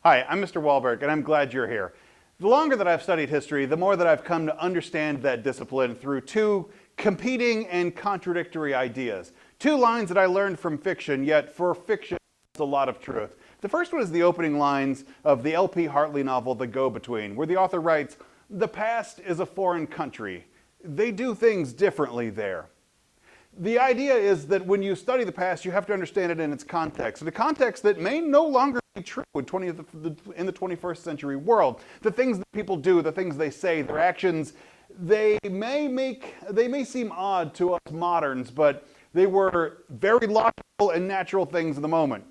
Hi, I'm Mr. Wahlberg, and I'm glad you're here. The longer that I've studied history, the more that I've come to understand that discipline through two competing and contradictory ideas. Two lines that I learned from fiction, yet for fiction, there's a lot of truth. The first one is the opening lines of the L.P. Hartley novel, The Go-Between, where the author writes, "The past is a foreign country. They do things differently there." The idea is that when you study the past, you have to understand it in its context, and a context that may no longer be true in the 21st century world. The things that people do, the things they say, their actions, they may seem odd to us moderns, but they were very logical and natural things in the moment.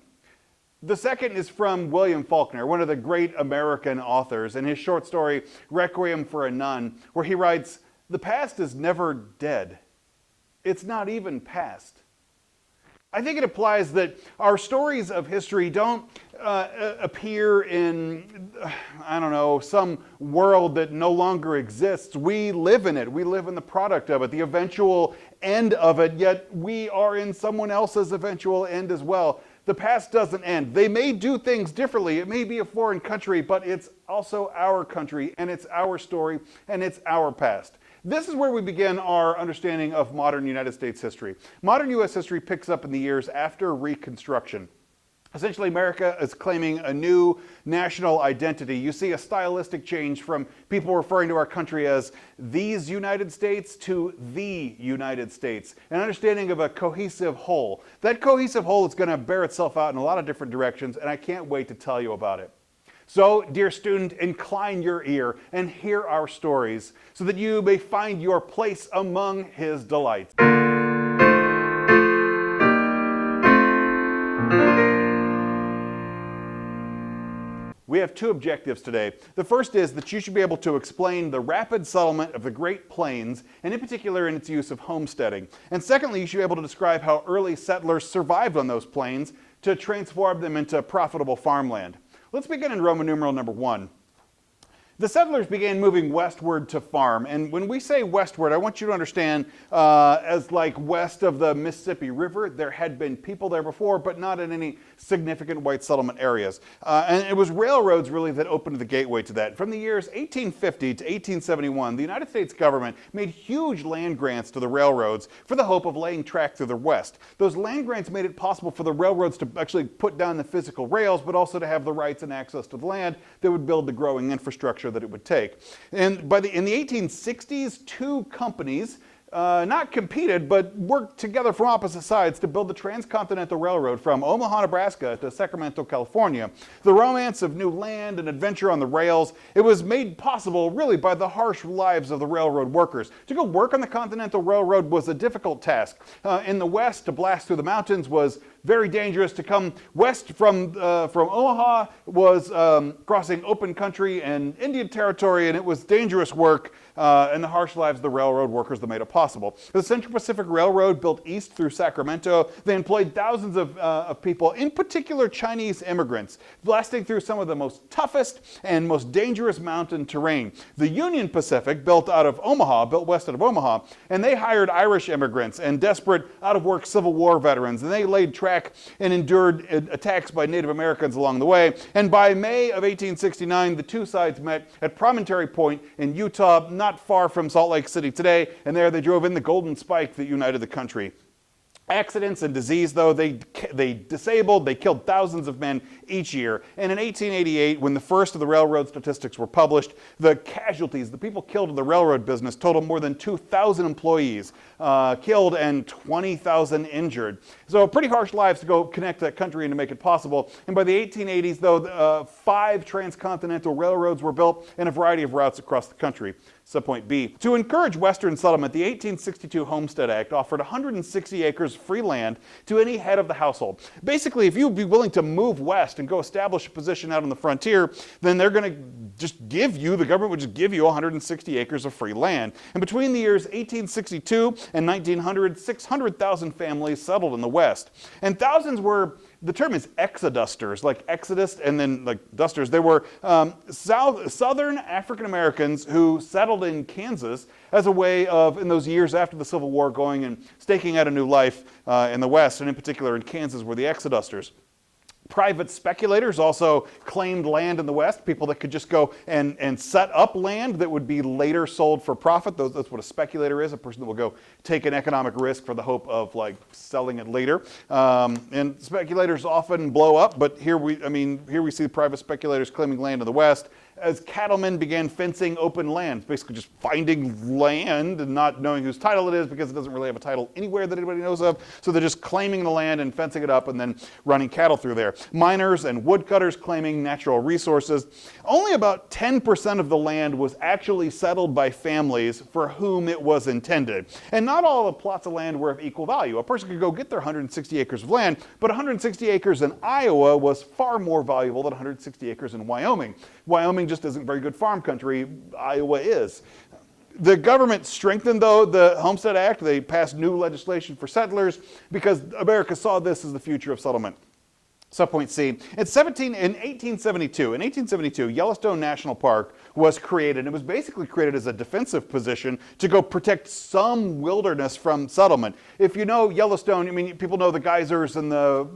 The second is from William Faulkner, one of the great American authors, in his short story, Requiem for a Nun, where he writes, "The past is never dead. It's not even past." I think it applies that our stories of history don't appear in, some world that no longer exists. We live in it. We live in the product of it, the eventual end of it, yet we are in someone else's eventual end as well. The past doesn't end. They may do things differently. It may be a foreign country, but it's also our country, and it's our story, and it's our past. This is where we begin our understanding of modern United States history. Modern U.S. history picks up in the years after Reconstruction. Essentially, America is claiming a new national identity. You see a stylistic change from people referring to our country as these United States to the United States. An understanding of a cohesive whole. That cohesive whole is going to bear itself out in a lot of different directions, and I can't wait to tell you about it. So, dear student, incline your ear and hear our stories so that you may find your place among his delights. We have two objectives today. The first is that you should be able to explain the rapid settlement of the Great Plains, and in particular in its use of homesteading. And secondly, you should be able to describe how early settlers survived on those plains to transform them into profitable farmland. Let's begin in Roman numeral number 1. The settlers began moving westward to farm, and when we say westward, I want you to understand as like west of the Mississippi River. There had been people there before, but not in any significant white settlement areas. And it was railroads really that opened the gateway to that. From the years 1850 to 1871, the United States government made huge land grants to the railroads for the hope of laying track through the West. Those land grants made it possible for the railroads to actually put down the physical rails, but also to have the rights and access to the land that would build the growing infrastructure that it would take. And in the 1860s, two companies not competed, but worked together from opposite sides to build the Transcontinental Railroad from Omaha, Nebraska to Sacramento, California. The romance of new land and adventure on the rails, it was made possible really by the harsh lives of the railroad workers. To go work on the Continental Railroad was a difficult task. In the West, to blast through the mountains was very dangerous. To come west from Omaha was crossing open country and Indian territory, and it was dangerous work and the harsh lives of the railroad workers that made it possible. The Central Pacific Railroad, built east through Sacramento, they employed thousands of people, in particular Chinese immigrants, blasting through some of the most toughest and most dangerous mountain terrain. The Union Pacific, built west out of Omaha, and they hired Irish immigrants and desperate out-of-work Civil War veterans, and they laid track and endured attacks by Native Americans along the way. And by May of 1869, the two sides met at Promontory Point in Utah, not far from Salt Lake City today, and there they drove in the golden spike that united the country. Accidents and disease, though, they killed thousands of men each year. And in 1888, when the first of the railroad statistics were published, the casualties, the people killed in the railroad business, totaled more than 2,000 employees killed and 20,000 injured. So pretty harsh lives to go connect that country and to make it possible. And by the 1880s, though, 5 transcontinental railroads were built in a variety of routes across the country. Subpoint B. To encourage Western settlement, the 1862 Homestead Act offered 160 acres free land to any head of the household. Basically, if you'd be willing to move west and go establish a position out on the frontier, then they're going to the government would just give you 160 acres of free land. And between the years 1862 and 1900, 600,000 families settled in the West. And thousands were, the term is exodusters, like Exodus and then like dusters. They were Southern African Americans who settled in Kansas as a way of, in those years after the Civil War, going and staking out a new life in the West, and in particular in Kansas were the exodusters. Private speculators also claimed land in the West, people that could just go and set up land that would be later sold for profit. That's what a speculator is, a person that will go take an economic risk for the hope of like selling it later. And speculators often blow up, but here we see private speculators claiming land in the West as cattlemen began fencing open lands, basically just finding land and not knowing whose title it is because it doesn't really have a title anywhere that anybody knows of. So they're just claiming the land and fencing it up and then running cattle through there. Miners and woodcutters claiming natural resources. Only about 10% of the land was actually settled by families for whom it was intended. And not all the plots of land were of equal value. A person could go get their 160 acres of land, but 160 acres in Iowa was far more valuable than 160 acres in Wyoming. Wyoming just isn't very good farm country. Iowa is. The government strengthened, though, the Homestead Act. They passed new legislation for settlers because America saw this as the future of settlement. Subpoint C. In 1872, Yellowstone National Park was created. It was basically created as a defensive position to go protect some wilderness from settlement. If you know Yellowstone, I mean, people know the geysers and the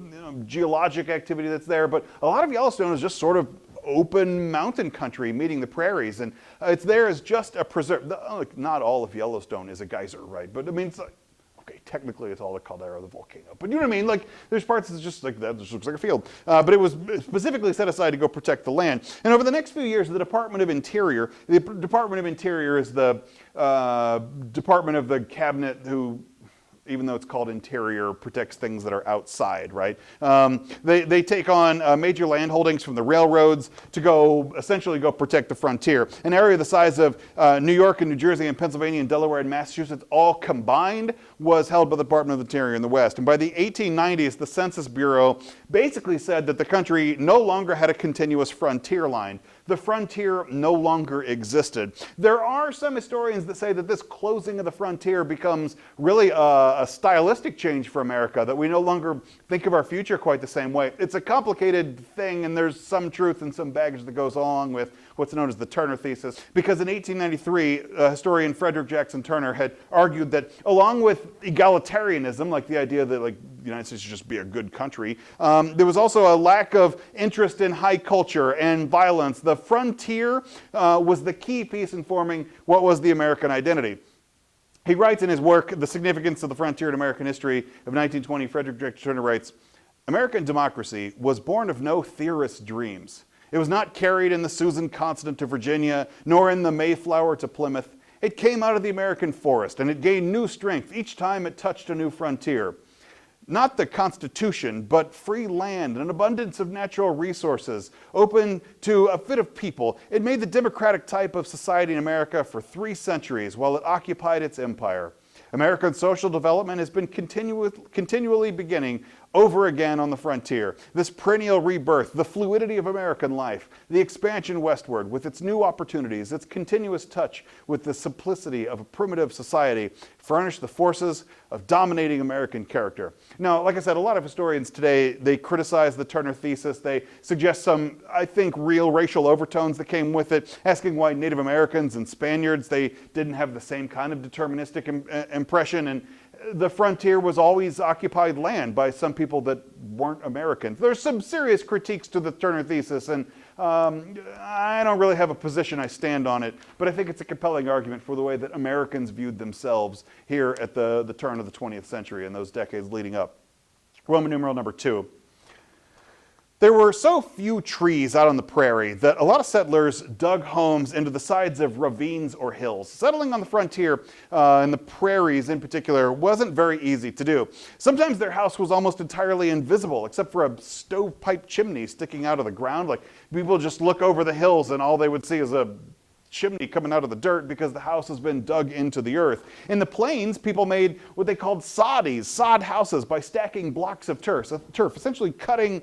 geologic activity that's there, but a lot of Yellowstone is just sort of open mountain country meeting the prairies, and it's there as just a preserve. Not all of Yellowstone is a geyser, right? But I mean, it's like, okay, technically it's all the caldera of the volcano, but you know what I mean? Like, there's parts that's just like that, just looks like a field. But it was specifically set aside to go protect the land. And over the next few years, the Department of Interior is the Department of the Cabinet who, even though it's called Interior, protects things that are outside, right? They take on major land holdings from the railroads to essentially go protect the frontier. An area the size of New York and New Jersey and Pennsylvania and Delaware and Massachusetts all combined was held by the Department of the Interior in the West. And by the 1890s, the Census Bureau basically said that the country no longer had a continuous frontier line. The frontier no longer existed. There are some historians that say that this closing of the frontier becomes really a stylistic change for America, that we no longer think of our future quite the same way. It's a complicated thing, and there's some truth and some baggage that goes along with what's known as the Turner thesis, because in 1893, historian Frederick Jackson Turner had argued that along with egalitarianism, like the idea that like the United States should just be a good country, there was also a lack of interest in high culture and violence. The frontier was the key piece in forming what was the American identity. He writes in his work, The Significance of the Frontier in American History of 1920, Frederick Jackson Turner writes, American democracy was born of no theorist's dreams. It was not carried in the Susan Constant to Virginia, nor in the Mayflower to Plymouth. It came out of the American forest, and it gained new strength each time it touched a new frontier. Not the Constitution, but free land, an abundance of natural resources, open to a fit of people. It made the democratic type of society in America for 3 centuries while it occupied its empire. American social development has been continually beginning over again on the frontier. This perennial rebirth, the fluidity of American life, the expansion westward with its new opportunities, its continuous touch with the simplicity of a primitive society, furnish the forces of dominating American character. Now, like I said, a lot of historians today, they criticize the Turner thesis. They suggest some, I think, real racial overtones that came with it, asking why Native Americans and Spaniards, they didn't have the same kind of deterministic impression, and the frontier was always occupied land by some people that weren't Americans. There's some serious critiques to the Turner thesis, and I don't really have a position I stand on it, but I think it's a compelling argument for the way that Americans viewed themselves here at the turn of the 20th century and those decades leading up. Roman numeral number 2. There were so few trees out on the prairie that a lot of settlers dug homes into the sides of ravines or hills. Settling on the frontier, and the prairies in particular, wasn't very easy to do. Sometimes their house was almost entirely invisible, except for a stovepipe chimney sticking out of the ground. Like, people just look over the hills and all they would see is a chimney coming out of the dirt because the house has been dug into the earth. In the plains, people made what they called soddies, sod houses, by stacking blocks of turf, essentially cutting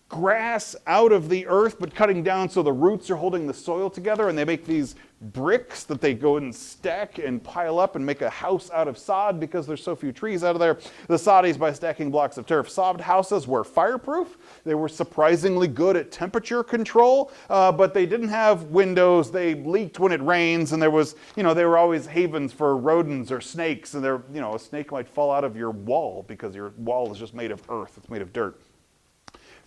grass out of the earth, but cutting down so the roots are holding the soil together, and they make these bricks that they go and stack and pile up and make a house out of sod because there's so few trees out of there. The soddies by stacking blocks of turf. Sod houses were fireproof. They were surprisingly good at temperature control, but they didn't have windows. They leaked when it rains, and there was, they were always havens for rodents or snakes, and a snake might fall out of your wall because your wall is just made of earth. It's made of dirt.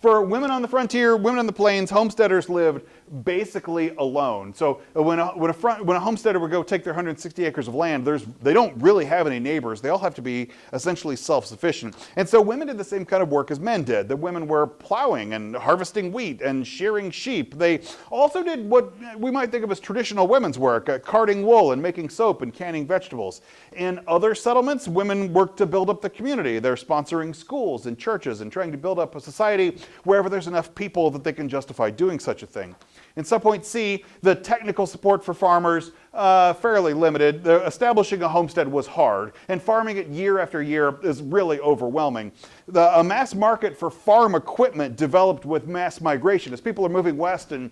For women on the frontier, women on the plains, homesteaders lived basically alone. So when a homesteader would go take their 160 acres of land, they don't really have any neighbors. They all have to be essentially self-sufficient. And so women did the same kind of work as men did. The women were plowing and harvesting wheat and shearing sheep. They also did what we might think of as traditional women's work, carding wool and making soap and canning vegetables. In other settlements, women worked to build up the community. They're sponsoring schools and churches and trying to build up a society wherever there's enough people that they can justify doing such a thing. In subpoint C, the technical support for farmers, fairly limited. Establishing a homestead was hard, and farming it year after year is really overwhelming. A mass market for farm equipment developed with mass migration. As people are moving west and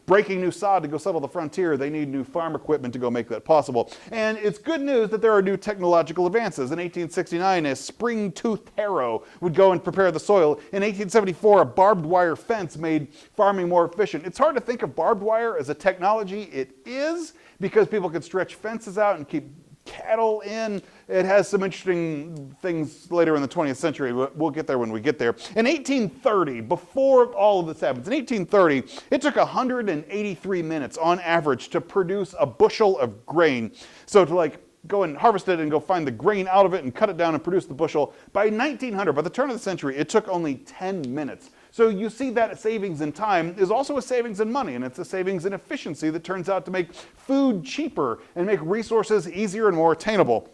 breaking new sod to go settle the frontier, they need new farm equipment to go make that possible. And it's good news that there are new technological advances. In 1869, a spring-toothed harrow would go and prepare the soil. In 1874, a barbed wire fence made farming more efficient. It's hard to think of barbed wire as a technology. It is, because people could stretch fences out and keep cattle in. It has some interesting things later in the 20th century. We'll get there when we get there. In 1830, before all of this happens, in 1830, it took 183 minutes on average to produce a bushel of grain. So to go and harvest it and go find the grain out of it and cut it down and produce the bushel. By 1900, by the turn of the century, it took only 10 minutes. So you see that savings in time is also a savings in money, and it's a savings in efficiency that turns out to make food cheaper and make resources easier and more attainable.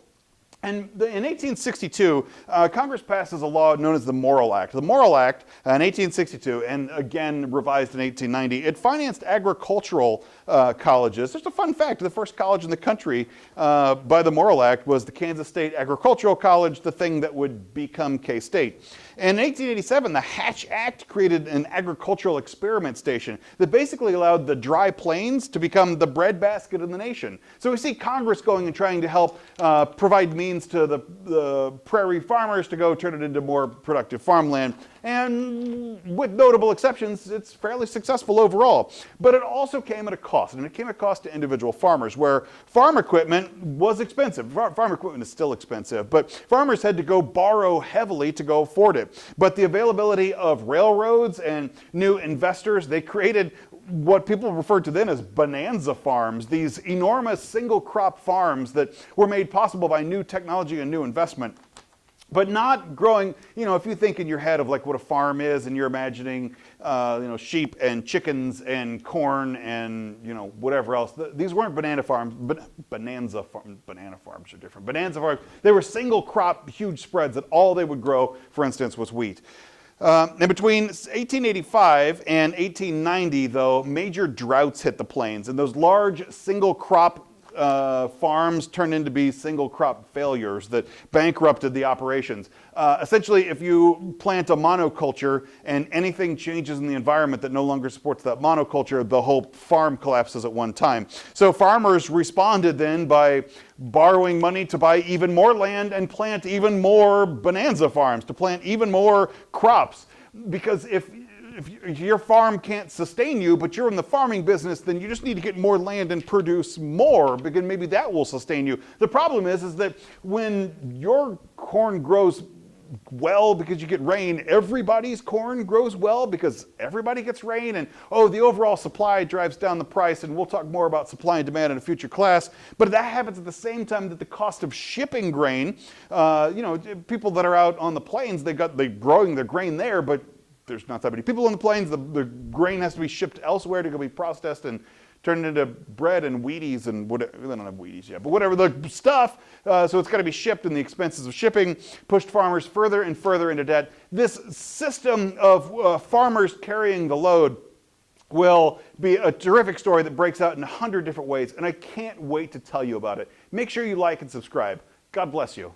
And in 1862, Congress passes a law known as the Morrill Act. The Morrill Act in 1862, and again revised in 1890, it financed agricultural colleges. Just a fun fact, the first college in the country by the Morrill Act was the Kansas State Agricultural College, the thing that would become K-State. In 1887, the Hatch Act created an agricultural experiment station that basically allowed the dry plains to become the breadbasket of the nation. So we see Congress going and trying to help provide means to the prairie farmers to go turn it into more productive farmland. And with notable exceptions, it's fairly successful overall. But it also came at a cost, and it came at a cost to individual farmers, where farm equipment was expensive. Farm equipment is still expensive, but farmers had to go borrow heavily to go afford it. But the availability of railroads and new investors, they created what people referred to then as bonanza farms, these enormous single crop farms that were made possible by new technology and new investment. But not growing, if you think in your head of what a farm is and you're imagining, sheep and chickens and corn and, whatever else. These weren't banana farms, but bonanza farms. Banana farms are different. Bonanza farms, they were single crop, huge spreads that all they would grow, for instance, was wheat. And between 1885 and 1890, though, major droughts hit the plains, and those large single crop farms turned into be single crop failures that bankrupted the operations. Essentially, if you plant a monoculture and anything changes in the environment that no longer supports that monoculture, the whole farm collapses at one time. So farmers responded then by borrowing money to buy even more land and plant even more bonanza farms, to plant even more crops. Because if your farm can't sustain you, but you're in the farming business, then you just need to get more land and produce more, because maybe that will sustain you. The problem is that when your corn grows well because you get rain, everybody's corn grows well because everybody gets rain, and the overall supply drives down the price, and we'll talk more about supply and demand in a future class. But that happens at the same time that the cost of shipping grain, people that are out on the plains, they're growing their grain there, but there's not that many people in the plains. The grain has to be shipped elsewhere to go be processed and turned into bread and Wheaties and whatever. They don't have Wheaties yet, but whatever the stuff. So it's got to be shipped, and the expenses of shipping pushed farmers further and further into debt. This system of farmers carrying the load will be a terrific story that breaks out in 100 different ways, and I can't wait to tell you about it. Make sure you like and subscribe. God bless you.